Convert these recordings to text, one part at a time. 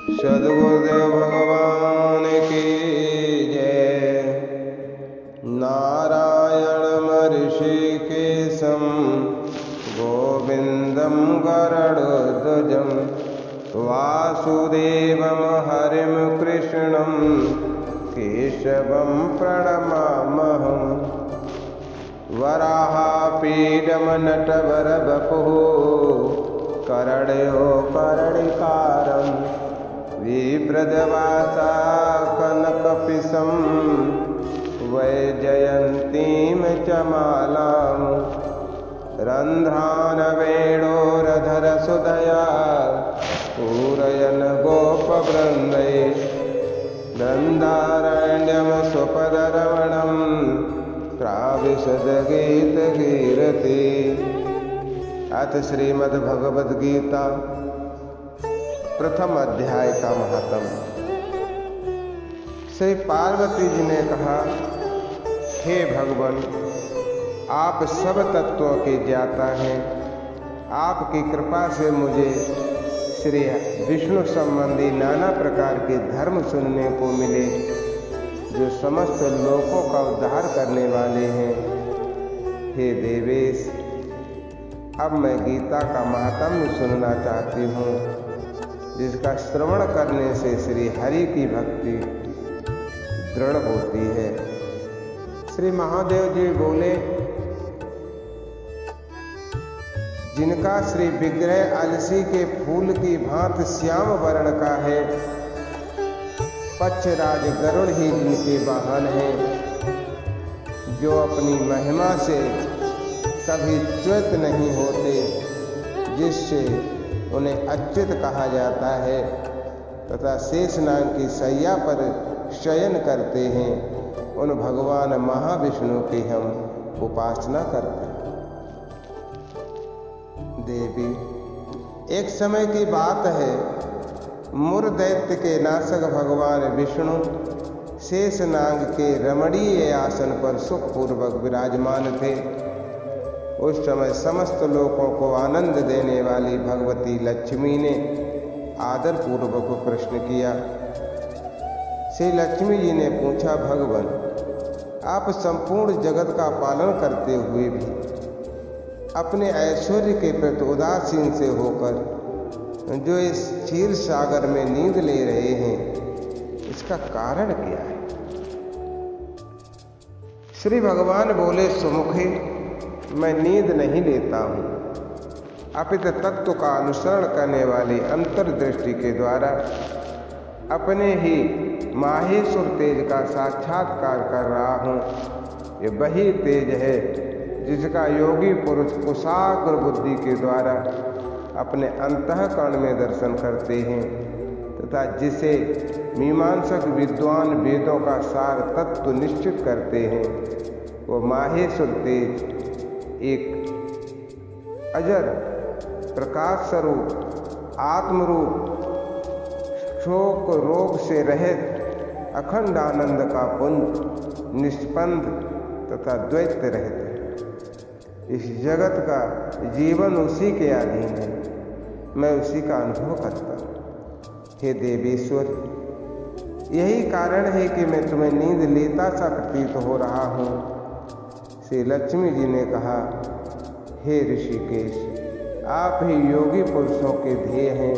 सद्गुरुदेव भगवान की जय। नारायण ऋषिकेशं गोविंदं गरुड़ध्वजं वासुदेवं हरिं कृष्णं केशवं प्रणमाम्यहम्। वराहपीडं नटवरवपुः करणयो कर्णिकारं विप्रदवासा कनकपिशं वैजयन्तीं च मालां। रन्ध्रान् वेणोरधरसुधया पूरयन् गोपवृन्दै नन्दारण्यं स्वपदरमणं प्राविशद्गीतगीरति। अथ श्रीमद्भगवद्गीता प्रथम अध्याय का महात्म्य। श्री पार्वती जी ने कहा, हे भगवान, आप सब तत्वों के ज्ञाता हैं। आपकी कृपा से मुझे श्री विष्णु संबंधी नाना प्रकार के धर्म सुनने को मिले जो समस्त लोकों का उद्धार करने वाले हैं। हे देवेश, अब मैं गीता का महात्म्य सुनना चाहती हूँ, जिसका श्रवण करने से श्री हरि की भक्ति दृढ़ होती है। श्री महादेव जी बोले, जिनका श्री विग्रह अलसी के फूल की भांति श्याम वर्ण का है, पक्षराज गरुड़ ही जिनके वाहन हैं, जो अपनी महिमा से कभी च्युत नहीं होते, जिससे उन्हें अच्युत कहा जाता है, तथा शेषनाग की शैया पर शयन करते हैं, उन भगवान महाविष्णु की हम उपासना करते हैं। देवी, एक समय की बात है, मुर दैत्य के नाशक भगवान विष्णु शेषनाग के रमणीय आसन पर सुखपूर्वक विराजमान थे। उस समय समस्त लोगों को आनंद देने वाली भगवती लक्ष्मी ने आदर पूर्वक प्रश्न किया। श्री लक्ष्मी जी ने पूछा, भगवान, आप संपूर्ण जगत का पालन करते हुए भी अपने ऐश्वर्य के प्रति उदासीन से होकर जो इस क्षीर सागर में नींद ले रहे हैं, इसका कारण क्या है? श्री भगवान बोले, सुमुखे, मैं नींद नहीं लेता हूँ, अपितु तत्व का अनुसरण करने वाली अंतर्दृष्टि के द्वारा अपने ही माहेश्वर तेज का साक्षात्कार कर रहा हूँ। ये वही तेज है जिसका योगी पुरुष कुशाग्र बुद्धि के द्वारा अपने अंतःकरण में दर्शन करते हैं, तथा जिसे मीमांसक विद्वान वेदों का सार तत्व निश्चित करते हैं। वो माहेश्वर तेज एक अजर प्रकाश स्वरूप आत्मरूप शोक रोग से रहित अखंड आनंद का पुंज निष्पन्द तथा द्वैत रहित है। इस जगत का जीवन उसी के अधीन है, मैं उसी का अनुभव करता हूँ। हे देवेश्वर, यही कारण है कि मैं तुम्हें नींद लेता सा प्रतीत हो रहा हूँ। श्री लक्ष्मी जी ने कहा, हे ऋषिकेश, आप ही योगी पुरुषों के ध्येय हैं।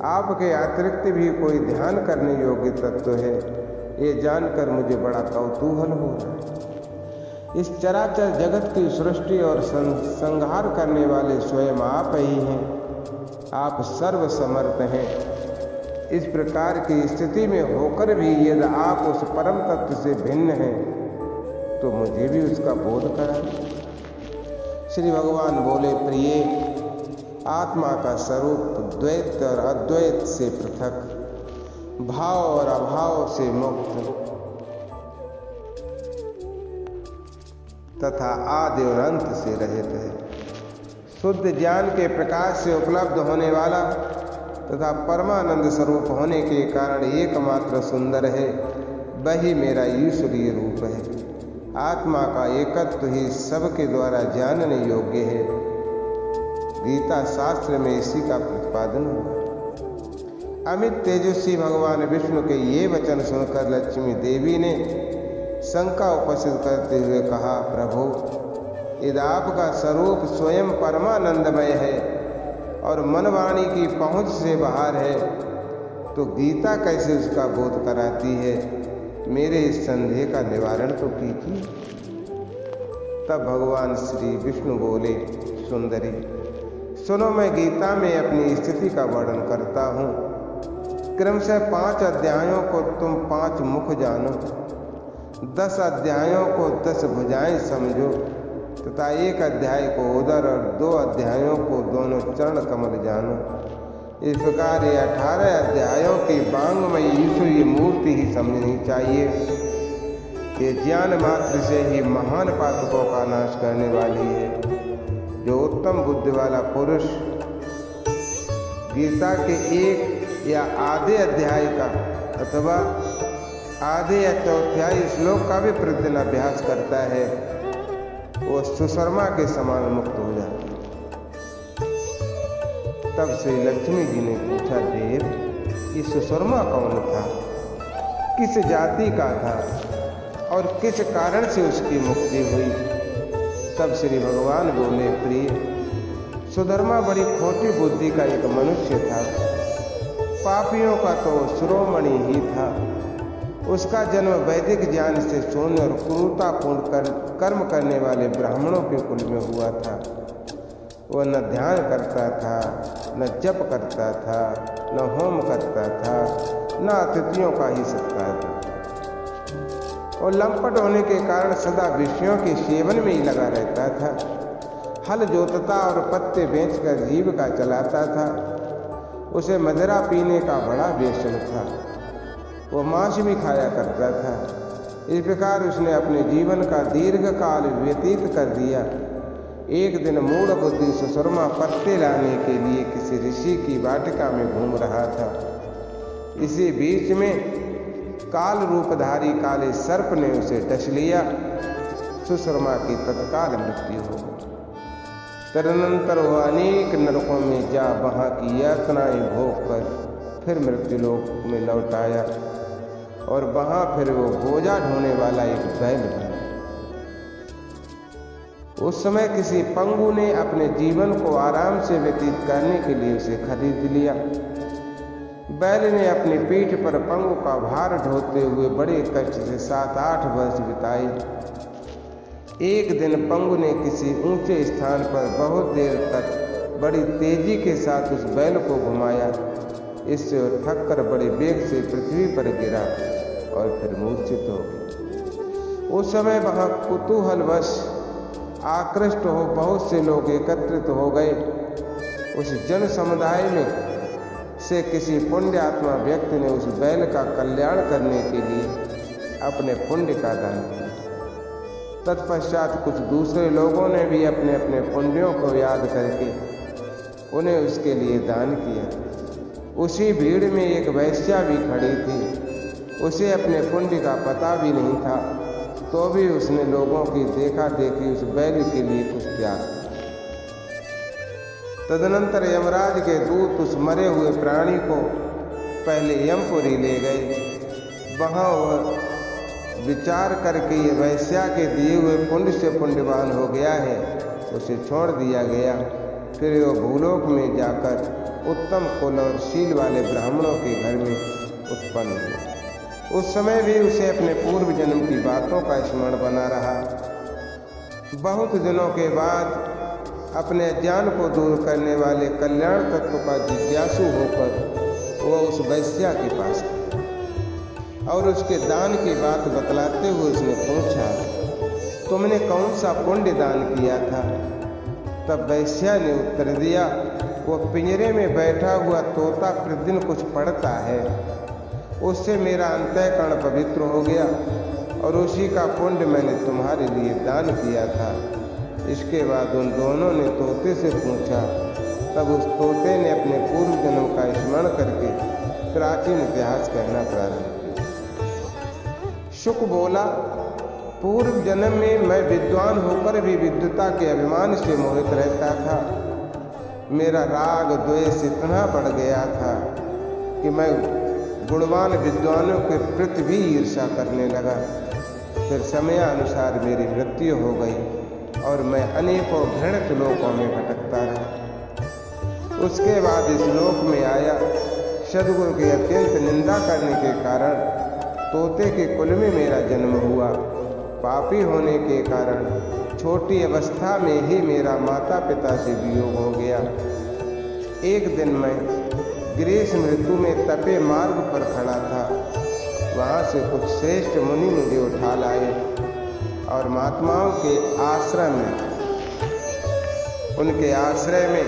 आपके अतिरिक्त भी कोई ध्यान करने योग्य तत्व है, ये जानकर मुझे बड़ा कौतूहल हो रहा है। इस चराचर जगत की सृष्टि और संहार करने वाले स्वयं आप ही हैं। आप सर्वसमर्थ हैं। इस प्रकार की स्थिति में होकर भी यदि आप उस परम तत्व से भिन्न हैं, तो मुझे भी उसका बोध कराएं। श्री भगवान बोले, प्रिय, आत्मा का स्वरूप द्वैत और अद्वैत से पृथक, भाव और अभाव से मुक्त तथा आदि और अंत से रहित है। शुद्ध ज्ञान के प्रकाश से उपलब्ध होने वाला तथा परमानंद स्वरूप होने के कारण एकमात्र सुंदर है, वही मेरा ईश्वरीय रूप है। आत्मा का एकत्व ही सबके द्वारा जानने योग्य है। गीता शास्त्र में इसी का प्रतिपादन हुआ। अमित तेजस्वी भगवान विष्णु के ये वचन सुनकर लक्ष्मी देवी ने शंका उपस्थित करते हुए कहा, प्रभु, यदि आपका स्वरूप स्वयं परमानंदमय है और मनवाणी की पहुंच से बाहर है, तो गीता कैसे उसका बोध कराती है? मेरे इस संदेह का निवारण तो कीजिए। तब भगवान श्री विष्णु बोले, सुंदरी, सुनो, मैं गीता में अपनी स्थिति का वर्णन करता हूँ। क्रमशः 5 अध्यायों को तुम 5 मुख जानो, 10 अध्यायों को 10 भुजाएं समझो तथा 1 अध्याय को उदर और 2 अध्यायों को दोनों चरण कमल जानो। इस प्रकार ये 18 अध्यायों की वांगमयी ईश्वरीय मूर्ति ही समझनी चाहिए। ये ज्ञान मात्र से ही महान पातकों का नाश करने वाली है। जो उत्तम बुद्धि वाला पुरुष गीता के 1 या आधे अध्याय का अथवा आधे या चौथाई श्लोक का भी प्रतिदिन अभ्यास करता है, वो सुशर्मा के समान मुक्त हो जाता है। तब श्री लक्ष्मी जी ने पूछा, देव, ये सुशर्मा कौन था? किस जाति का था और किस कारण से उसकी मुक्ति हुई? तब श्री भगवान बोले, प्रिय, सुधर्मा बड़ी खोटी बुद्धि का एक मनुष्य था। पापियों का तो शिरोमणि ही था। उसका जन्म वैदिक ज्ञान से शून्य और क्रूरतापूर्ण कर्म करने वाले ब्राह्मणों के कुल में हुआ था। वह न ध्यान करता था, न जप करता था, न होम करता था, न अतिथियों का ही सत्कार था। और लंपट होने के कारण सदा विषयों के सेवन में ही लगा रहता था। हल जोतता और पत्ते बेचकर जीविका चलाता था। उसे मदिरा पीने का बड़ा व्यसन था। वो मांस भी खाया करता था। इस प्रकार उसने अपने जीवन का दीर्घ काल व्यतीत कर दिया। एक दिन मूढ़ बुद्धि सुशर्मा पत्ते लाने के लिए किसी ऋषि की वाटिका में घूम रहा था। इसी बीच में काल रूपधारी काले सर्प ने उसे डस लिया। सुशर्मा की तत्काल मृत्यु हो गई। तदनंतर वह अनेक नरकों में जा वहाँ की यातनाएं भोग कर फिर मृत्युलोक में लौट आया और वहाँ फिर वो बोझा ढोने वाला एक बैल बना। उस समय किसी पंगु ने अपने जीवन को आराम से व्यतीत करने के लिए उसे खरीद लिया। बैल ने अपनी पीठ पर पंगु का भार ढोते हुए बड़े कष्ट से 7-8 वर्ष बिताए। एक दिन पंगु ने किसी ऊंचे स्थान पर बहुत देर तक बड़ी तेजी के साथ उस बैल को घुमाया। इससे वो थक कर बड़े वेग से पृथ्वी पर गिरा और फिर मूर्छित हो गया। उस समय वहां कुतूहलवश आकृष्ट हो बहुत से लोग एकत्रित हो गए। उस जन समुदाय में से किसी पुण्यात्मा व्यक्ति ने उस बैल का कल्याण करने के लिए अपने पुण्य का दान किया। तत्पश्चात कुछ दूसरे लोगों ने भी अपने अपने पुण्यों को याद करके उन्हें उसके लिए दान किया। उसी भीड़ में एक वैश्या भी खड़ी थी। उसे अपने पुण्य का पता भी नहीं था, तो भी उसने लोगों की देखा देखी उस बैल के लिए कुछ त्याग किया। तदनंतर यमराज के दूत उस मरे हुए प्राणी को पहले यमपुरी ले गए। वहाँ वह विचार करके ये वैश्या के दिए हुए पुण्य से पुण्यवान हो गया है, उसे छोड़ दिया गया। फिर वह भूलोक में जाकर उत्तम कुल और शील वाले ब्राह्मणों के घर में उत्पन्न हुआ। उस समय भी उसे अपने पूर्व जन्म की बातों का स्मरण बना रहा। बहुत दिनों के बाद अपने ज्ञान को दूर करने वाले कल्याण तत्व का जिज्ञासु होकर वह उस वैश्या के पास गया और उसके दान की बात बतलाते हुए उसने पूछा, तुमने कौन सा पुण्य दान किया था? तब वैश्या ने उत्तर दिया, वो पिंजरे में बैठा हुआ तोता प्रतिदिन कुछ पढ़ता है, उससे मेरा अंतःकरण पवित्र हो गया और उसी का पुण्य मैंने तुम्हारे लिए दान किया था। इसके बाद उन दोनों ने तोते से पूछा। तब उस तोते ने अपने पूर्व जन्म का स्मरण करके प्राचीन इतिहास कहना प्रारंभ किया। शुक बोला, पूर्व जन्म में मैं विद्वान होकर भी विद्वता के अभिमान से मोहित रहता था। मेरा राग द्वेष इतना बढ़ गया था कि मैं गुणवान विद्वानों के प्रति भी ईर्ष्या करने लगा। फिर समयानुसार मेरी मृत्यु हो गई और मैं अनेकों घृणित लोकों में भटकता रहा। उसके बाद इस लोक में आया। सद्गुरु की अत्यंत निंदा करने के कारण तोते के कुल में मेरा जन्म हुआ। पापी होने के कारण छोटी अवस्था में ही मेरा माता पिता से वियोग हो गया। एक दिन मैं ग्रीष्म ऋतु में तपे मार्ग पर खड़ा था। वहाँ से कुछ श्रेष्ठ मुनि मुझे उठा लाए और महात्माओं के आश्रम में, उनके आश्रय में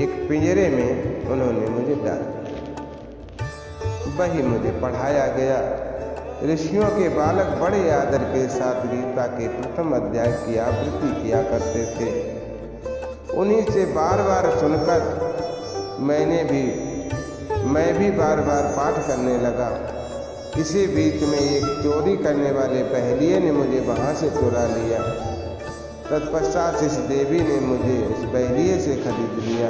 एक पिंजरे में उन्होंने मुझे डाल दिया। वही मुझे पढ़ाया गया। ऋषियों के बालक बड़े आदर के साथ गीता के प्रथम अध्याय की आवृत्ति किया करते थे। उन्हीं से बार बार सुनकर मैं भी बार बार पाठ करने लगा। इसी बीच में एक चोरी करने वाले पहलिये ने मुझे वहाँ से चुरा लिया। तत्पश्चात इस देवी ने मुझे इस पहलिये से खरीद लिया।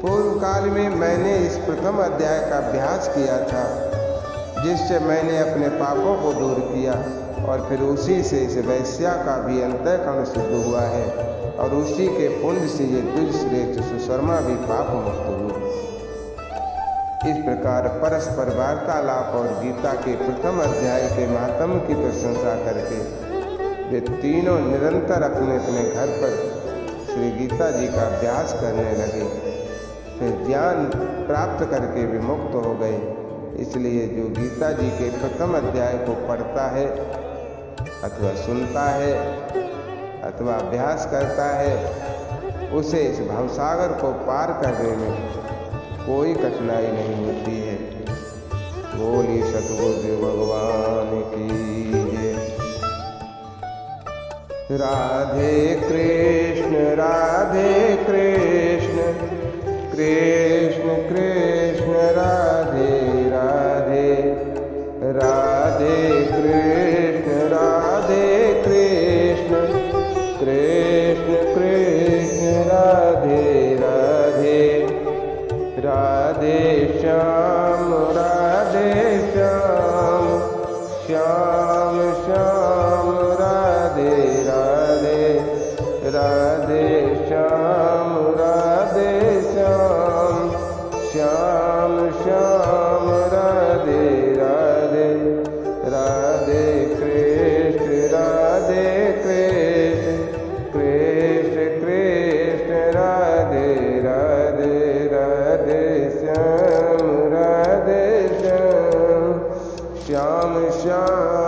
पूर्व काल में मैंने इस प्रथम अध्याय का अभ्यास किया था, जिससे मैंने अपने पापों को दूर किया और फिर उसी से इस वैश्या का भी अंतःकरण सिद्ध हुआ है और उसी के पुण्य से ये द्विजश्रेष्ठ सुशर्मा भी पाप मुक्त हुए। इस प्रकार परस्पर वार्तालाप और गीता के प्रथम अध्याय के महात्म्य की प्रशंसा करके वे तीनों निरंतर अपने अपने घर पर श्री गीता जी का अभ्यास करने लगे। फिर ज्ञान प्राप्त करके विमुक्त हो गए। इसलिए जो गीता जी के प्रथम अध्याय को पढ़ता है अथवा सुनता है अथवा अभ्यास करता है, उसे इस भवसागर को पार करने में कोई कठिनाई नहीं होती है। बोली सतगुरु भगवान की जय। राधे कृष्ण कृष्ण कृष्ण राधे राधे, राधे कृष्ण कृष्ण कृष्ण राधे राधे, राधे श्याम श्याम श्याम राधे राधे, राधे श्याम श्याम श्याम राधे राधे, राधे कृष्ण कृष्ण कृष्ण राधे राधे, राधे श्याम श्याम श्याम